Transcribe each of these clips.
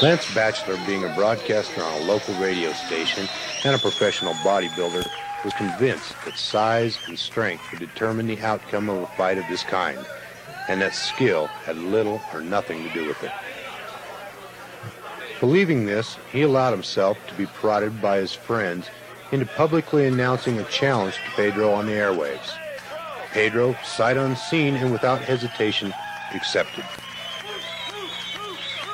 Lance Batchelor, being a broadcaster on a local radio station and a professional bodybuilder, was convinced that size and strength would determine the outcome of a fight of this kind, and that skill had little or nothing to do with it. Believing this, he allowed himself to be prodded by his friends into publicly announcing a challenge to Pedro on the airwaves. Pedro, sight unseen and without hesitation, accepted.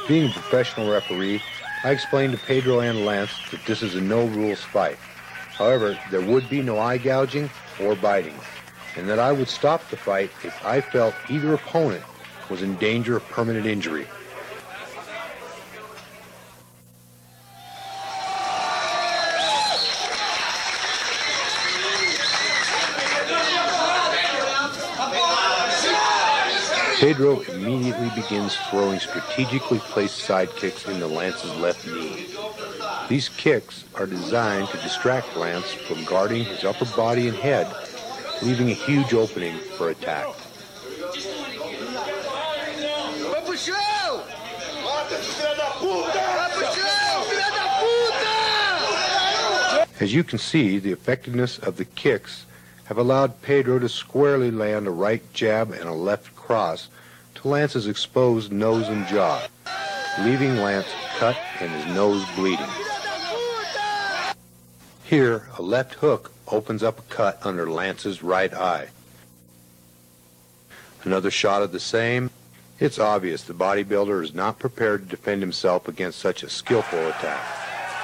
Being a professional referee, I explained to Pedro and Lance that this is a no-rules fight. However, there would be no eye gouging or biting, and that I would stop the fight if I felt either opponent was in danger of permanent injury. Pedro immediately begins throwing strategically placed side kicks into Lance's left knee. These kicks are designed to distract Lance from guarding his upper body and head, leaving a huge opening for attack. As you can see, the effectiveness of the kicks have allowed Pedro to squarely land a right jab and a left cross to Lance's exposed nose and jaw, leaving Lance cut and his nose bleeding. Here, a left hook opens up a cut under Lance's right eye. Another shot of the same. It's obvious the bodybuilder is not prepared to defend himself against such a skillful attack.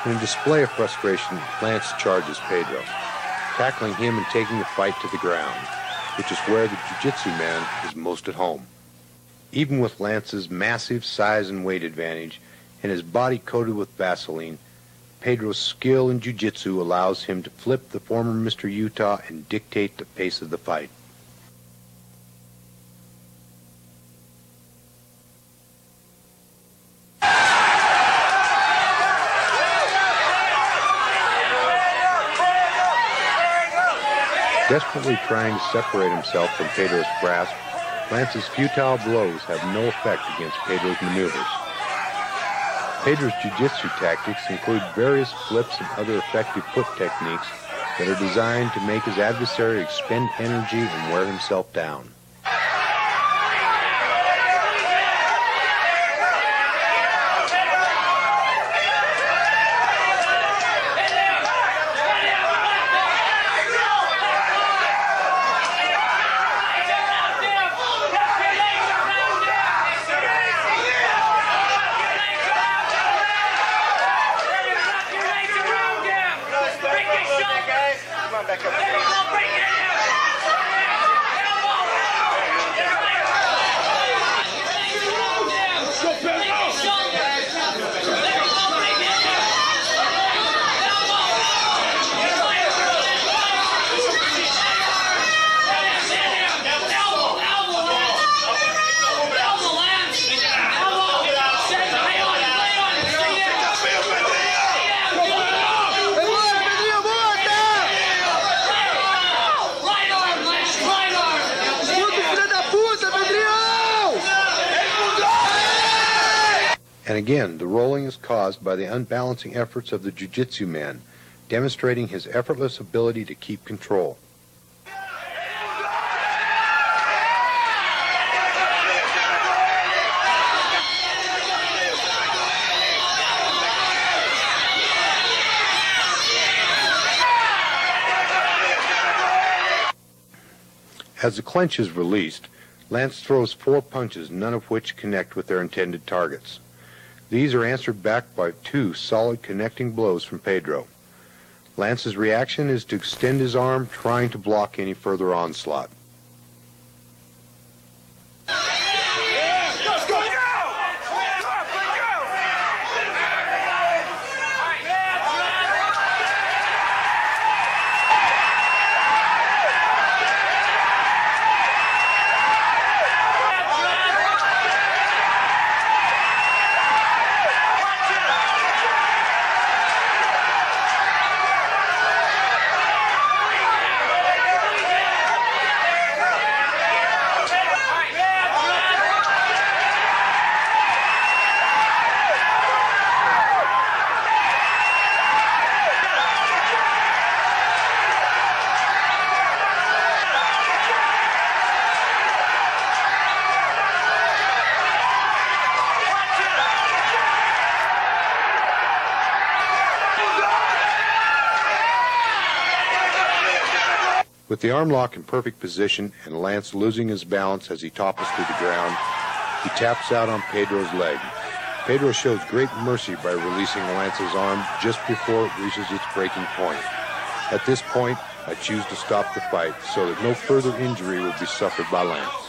In a display of frustration, Lance charges Pedro, tackling him and taking the fight to the ground, which is where the jiu-jitsu man is most at home. Even with Lance's massive size and weight advantage and his body coated with Vaseline, Pedro's skill in jiu-jitsu allows him to flip the former Mr. Utah and dictate the pace of the fight. Desperately trying to separate himself from Pedro's grasp, Lance's futile blows have no effect against Pedro's maneuvers. Pedro's jiu-jitsu tactics include various flips and other effective foot techniques that are designed to make his adversary expend energy and wear himself down. And again, the rolling is caused by the unbalancing efforts of the jiu-jitsu man, demonstrating his effortless ability to keep control. As the clinch is released, Lance throws 4 punches, none of which connect with their intended targets. These are answered back by 2 solid connecting blows from Pedro. Lance's reaction is to extend his arm, trying to block any further onslaught. With the arm lock in perfect position and Lance losing his balance as he topples to the ground, he taps out on Pedro's leg. Pedro shows great mercy by releasing Lance's arm just before it reaches its breaking point. At this point, I choose to stop the fight so that no further injury will be suffered by Lance.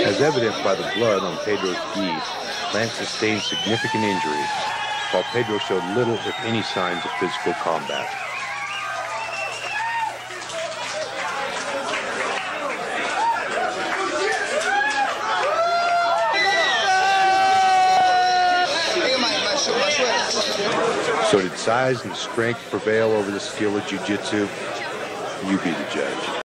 As evident by the blood on Pedro's gi, Lance sustained significant injuries, while Pedro showed little, if any, signs of physical combat. So did size and strength prevail over the skill of jiu-jitsu? You be the judge.